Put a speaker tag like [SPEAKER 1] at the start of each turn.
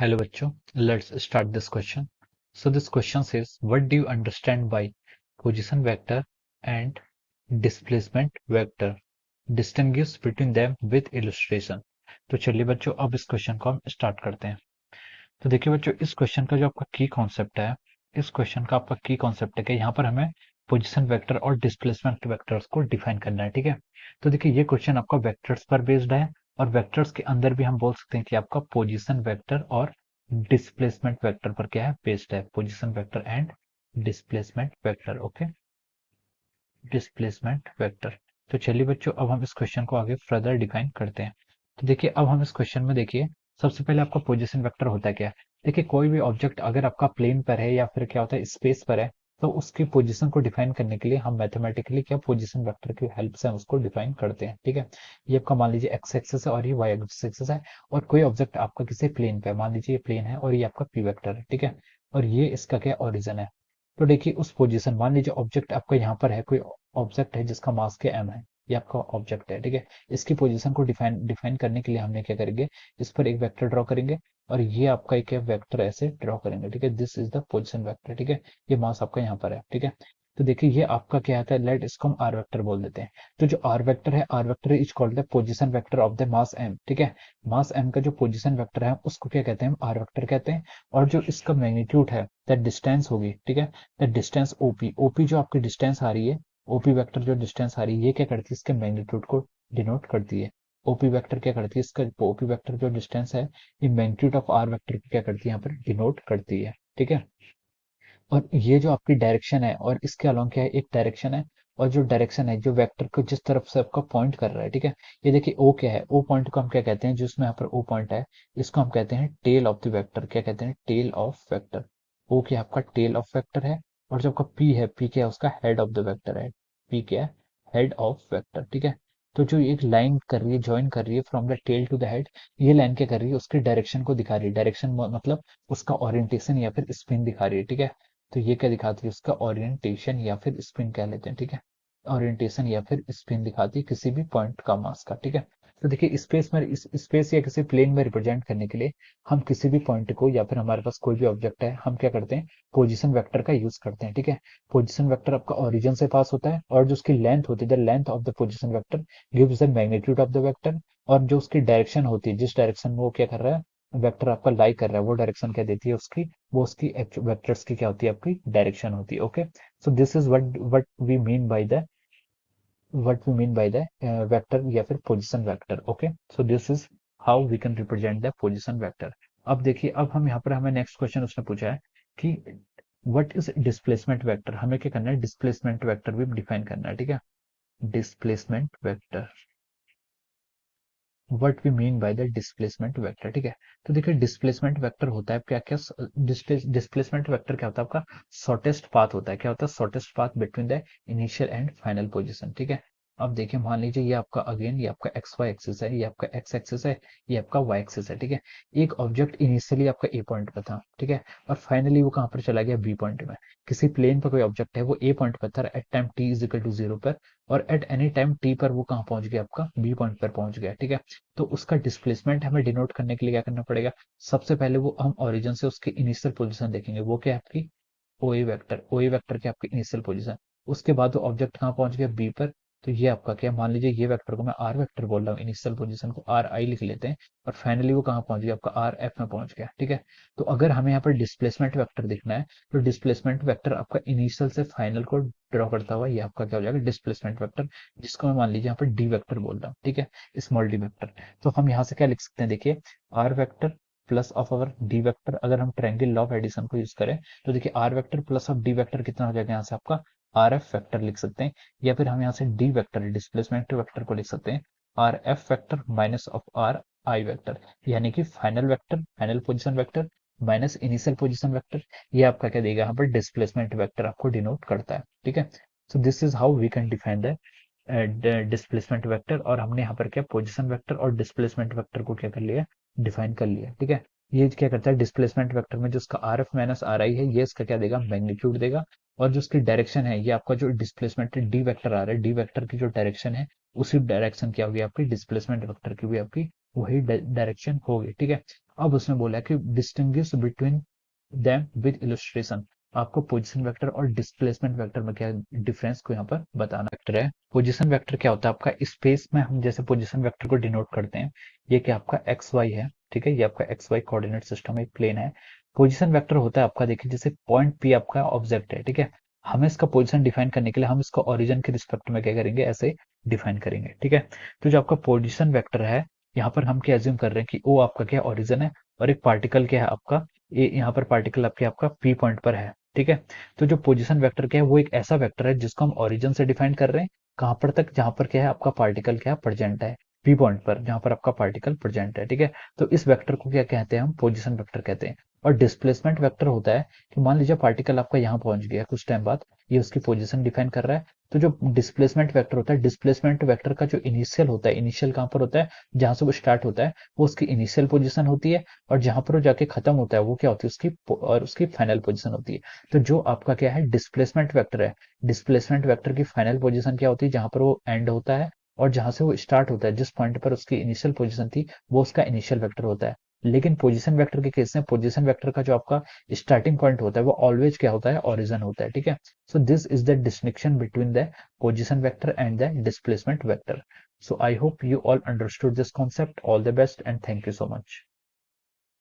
[SPEAKER 1] Hello बच्चों, let's start this question. So this question says, what do you understand by position vector and displacement vector? Distinguish between them with illustration. तो चलिए बच्चों, अब इस question को हम start करते हैं। तो देखिए बच्चों, इस क्वेश्चन का जो आपका की कॉन्सेप्ट है, इस क्वेश्चन का आपका की कॉन्सेप्ट है कि यहाँ पर हमें पोजीशन वेक्टर और डिस्प्लेसमेंट वेक्टर्स को डिफाइन करना है। ठीक है, तो देखिए ये क्वेश्चन आपका वेक्टर्स पर बेस्ड है और वेक्टर्स के अंदर भी हम बोल सकते हैं कि आपका पोजीशन वेक्टर और डिस्प्लेसमेंट वेक्टर पर क्या है, बेस्ड है। Position vector and displacement vector. Okay, displacement vector. तो चलिए बच्चों, अब हम इस क्वेश्चन को आगे फर्दर डिफाइन करते हैं। तो देखिए, अब हम इस क्वेश्चन में देखिए, सबसे पहले आपका पोजीशन वेक्टर होता है क्या। देखिए, कोई भी ऑब्जेक्ट अगर आपका प्लेन पर है या फिर क्या होता है स्पेस पर है, तो उसकी पोजीशन को डिफाइन करने के लिए हम मैथमेटिकली क्या पोजीशन वेक्टर की हेल्प से हम उसको डिफाइन करते हैं। ठीक है, ये आपका मान लीजिए एक्स एक्सिस है और ये वाई एक्सिस है, और कोई ऑब्जेक्ट आपका किसी प्लेन पे है, मान लीजिए ये प्लेन है और ये आपका पी वेक्टर है। ठीक है, और ये इसका क्या ओरिजिन है। तो देखिए उस पोजीशन, मान लीजिए ऑब्जेक्ट आपका यहाँ पर है, कोई ऑब्जेक्ट है जिसका मास के एम है, ये आपका ऑब्जेक्ट है। ठीक है, इसकी पोजीशन को डिफाइन डिफाइन करने के लिए हमने क्या करेंगे, इस पर एक वेक्टर ड्रॉ करेंगे और ये आपका एक वेक्टर ऐसे ड्रॉ करेंगे। ठीक है, this is the position vector. ठीक है, ये मास आपका यहाँ पर है। ठीक है, तो देखिए ये आपका क्या आता है, लेट इसको हम आर वेक्टर बोल देते हैं। तो जो आर वेक्टर है, R vector is called the position vector of the mass M. ठीक है, मास एम का जो पोजीशन वेक्टर है उसको क्या कहते हैं, आर वेक्टर कहते हैं। और जो इसका मैग्नीट्यूड है, दैट डिस्टेंस होगी। ठीक है, द डिस्टेंस ओपी, ओपी जो आपकी डिस्टेंस आ रही है, ओपी वेक्टर जो डिस्टेंस आ रही है, ये क्या करती है, इसके मैग्नीट्यूड को डिनोट करती है। ओपी वेक्टर क्या करती है, इसका ओपी वेक्टर जो डिस्टेंस है, ये मैग्नीट्यूड ऑफ आर वेक्टर को क्या करती है, यहाँ पर डिनोट करती है। ठीक है, और ये जो आपकी डायरेक्शन है, और इसके अलोंग क्या है, एक डायरेक्शन है। और जो डायरेक्शन है, जो वेक्टर को जिस तरफ से आपका पॉइंट कर रहा है। ठीक है, ये देखिए ओ क्या है, ओ पॉइंट को हम क्या कहते हैं, जो इसमें यहाँ पर ओ पॉइंट है, इसको हम कहते हैं टेल ऑफ द वेक्टर। क्या कहते हैं, टेल ऑफ वेक्टर। ओ क्या आपका टेल ऑफ वेक्टर है, और जो आपका पी है, पी क्या है, उसका हेड ऑफ द वेक्टर है। पी क्या है, हेड ऑफ वेक्टर। ठीक है, तो जो एक लाइन कर रही है, ज्वाइन कर रही है from the tail to the head, ये लाइन क्या कर रही है, उसकी डायरेक्शन को दिखा रही है। डायरेक्शन मतलब उसका ओरिएंटेशन या फिर स्पिन दिखा रही है। ठीक है, तो ये क्या दिखाती है, उसका ओरिएंटेशन या फिर स्पिन कह लेते हैं। ठीक है, ओरिएंटेशन या फिर स्पिन दिखाती है किसी भी पॉइंट का मास का। ठीक है, तो देखिए स्पेस में, इस स्पेस या किसी प्लेन में रिप्रेजेंट करने के लिए हम किसी भी पॉइंट को, या फिर हमारे पास कोई भी ऑब्जेक्ट है, हम क्या करते हैं, पोजीशन वेक्टर का यूज करते हैं। ठीक है, पोजीशन वेक्टर आपका ओरिजिन से पास होता है, और जो उसकी लेंथ होती है, the length of the position vector gives the magnitude of the vector. और जो उसकी डायरेक्शन होती है, जिस डायरेक्शन में वो क्या कर रहा है, वेक्टर आपका लाई कर रहा है, वो डायरेक्शन क्या देती है उसकी, वो उसकी वेक्टर्स की क्या होती है, आपकी डायरेक्शन होती है। Okay, so this is what we mean by the, what we mean by the vector या फिर position vector. Okay, so this is how we can represent the position vector. अब देखिए, अब हम यहाँ पर, हमें नेक्स्ट क्वेश्चन उसने पूछा है कि व्हाट इज डिस्प्लेसमेंट वेक्टर। हमें क्या करना है, डिस्प्लेसमेंट वेक्टर भी डिफाइन करना है। ठीक है, displacement vector, what we mean by the displacement vector. ठीक है, तो देखिए डिस्प्लेसमेंट वेक्टर होता है क्या क्या, डिस्प्लेसमेंट वेक्टर क्या होता है, आपका शॉर्टेस्ट पाथ होता है। क्या होता है, shortest path between the initial and final position. ठीक है, अब देखिए मान लीजिए ये आपका अगेन, ये आपका एक्स वाई एक्सिस है, ये आपका एक्स एक्सिस है, ये आपका वाई एक्सिस है। ठीक है, एक ऑब्जेक्ट इनिशियली आपका ए पॉइंट पे था। ठीक है, और फाइनली वो कहाँ पर चला गया, बी पॉइंट में। किसी प्लेन पर कोई ऑब्जेक्ट है, वो ए पॉइंट पर था at time T is equal to 0 पर, और एट एनी टाइम टी पर वो कहाँ पहुंच गया, आपका बी पॉइंट पर पहुंच गया। ठीक है, तो उसका डिस्प्लेसमेंट हमें डिनोट करने के लिए क्या करना पड़ेगा, सबसे पहले वो हम ओरिजिन से उसकी इनिशियल पोजीशन देखेंगे, वो क्या है आपकी ओ ए वेक्टर। ओ ए वेक्टर की आपकी इनिशियल पोजीशन, उसके बाद वो ऑब्जेक्ट कहाँ पहुंच गया, बी पर। तो ये आपका क्या, मान लीजिए ये वेक्टर को मैं आर वेक्टर बोल रहा हूँ, इनिशियल पोजीशन को आर आई लिख लेते हैं, और फाइनली वो कहाँ पहुंच गया, आपका आर एफ में पहुंच गया। ठीक है, तो अगर हमें यहाँ पर डिस्प्लेसमेंट वेक्टर देखना है, तो डिस्प्लेसमेंट वेक्टर आपका इनिशियल से फाइनल को ड्रॉ करता हुआ, ये आपका क्या हो जाएगा, डिस्प्लेसमेंट वेक्टर, जिसको मैं मान लीजिए यहाँ पर डी वेक्टर बोल रहा हूँ। ठीक है, स्मॉल डी वेक्टर। तो हम यहाँ से क्या लिख सकते हैं, देखिए R vector plus of our D vector, अगर हम ट्रायंगल लॉ ऑफ एडिशन को यूज करें, तो देखिए R vector plus of D vector कितना हो जाएगा, यहाँ से आपका आर एफ वेक्टर लिख सकते हैं। या फिर हम यहाँ से डी वेक्टर, डिस्प्लेसमेंट वेक्टर को लिख सकते हैं R F vector minus of are I vector, यानी कि final vector, final position vector minus initial position vector. ये आपका क्या देगा, यहाँ पर डिस्प्लेसमेंट वेक्टर आपको डिनोट करता है। ठीक है, so this is how we can define the displacement vector. और हमने यहाँ पर क्या पोजीशन वेक्टर और डिस्प्लेसमेंट वेक्टर को क्या कर लिया, डिफाइन कर लिया। ठीक है, ये क्या करता है, डिस्प्लेसमेंट वेक्टर में जो इसका आर एफ माइनस आर आई है, ये इसका क्या देगा, मैग्नीट्यूड देगा। और जो इसकी डायरेक्शन है, ये आपका जो डिस्प्लेसमेंट डी वेक्टर आ रहा है, डी वेक्टर की जो डायरेक्शन है, उसी डायरेक्शन क्या होगी, आपकी डिस्प्लेसमेंट वेक्टर की भी आपकी वही डायरेक्शन होगी। ठीक है, अब उसने बोला कि distinguish between them with illustration. आपको पोजीशन वेक्टर और डिस्प्लेसमेंट वेक्टर में क्या डिफरेंस को यहाँ पर बताना। वेक्टर है, पोजीशन वेक्टर क्या होता है आपका, स्पेस में हम जैसे पोजीशन वेक्टर को डिनोट करते हैं, ये क्या आपका एक्स वाई है, ठीक है, ये आपका एक्स वाई कोऑर्डिनेट सिस्टम एक प्लेन है। पोजीशन वेक्टर होता है आपका, देखिए जैसे पॉइंट पी आपका ऑब्जेक्ट है, ठीक है, हमें इसका पोजीशन डिफाइन करने के लिए हम इसको ओरिजिन के रिस्पेक्ट में क्या करेंगे, ऐसे डिफाइन करेंगे, ठीक है। तो जो आपका पोजीशन वेक्टर है, यहाँ पर हम क्या एज्यूम कर रहे हैं कि ओ आपका क्या ओरिजिन है, और एक पार्टिकल क्या है आपका, ये यहाँ पर पार्टिकल आपका पी पॉइंट पर है, ठीक है। तो जो पोजीशन वेक्टर क्या है, वो एक ऐसा वेक्टर है जिसको हम ओरिजिन से डिफाइन कर रहे हैं, कहाँ पर तक, जहां पर क्या है आपका पार्टिकल क्या प्रेजेंट है, पी पॉइंट पर जहां पर आपका पार्टिकल प्रेजेंट है, ठीक है। तो इस वेक्टर को क्या कहते हैं, हम पोजीशन वेक्टर कहते हैं। और डिस्प्लेसमेंट वेक्टर होता है कि मान लीजिए पार्टिकल आपका यहाँ पहुंच गया कुछ टाइम बाद, ये उसकी पोजीशन डिफाइन कर रहा है। तो जो डिस्प्लेसमेंट वेक्टर होता है, डिस्प्लेसमेंट वेक्टर का जो इनिशियल होता है, इनिशियल कहाँ पर होता है, जहां से वो स्टार्ट होता है, वो उसकी इनिशियल पोजीशन होती है, और जहां पर वो जाके खत्म होता है वो क्या होती है, उसकी और उसकी फाइनल पोजीशन होती है। तो जो आपका क्या है डिस्प्लेसमेंट वेक्टर है, डिस्प्लेसमेंट वेक्टर की फाइनल पोजीशन क्या होती है, जहां पर वो एंड होता है, और जहां से वो स्टार्ट होता है, जिस पॉइंट पर उसकी इनिशियल पोजीशन थी, वो उसका इनिशियल वेक्टर होता है। लेकिन पोजीशन वेक्टर के केस में, पोजीशन वेक्टर का जो आपका स्टार्टिंग पॉइंट होता है, वो ऑलवेज क्या होता है, ओरिजिन होता है, ठीक है। So this is the distinction between the position vector and the displacement vector. So I hope you all understood this concept. All the best and thank you so much.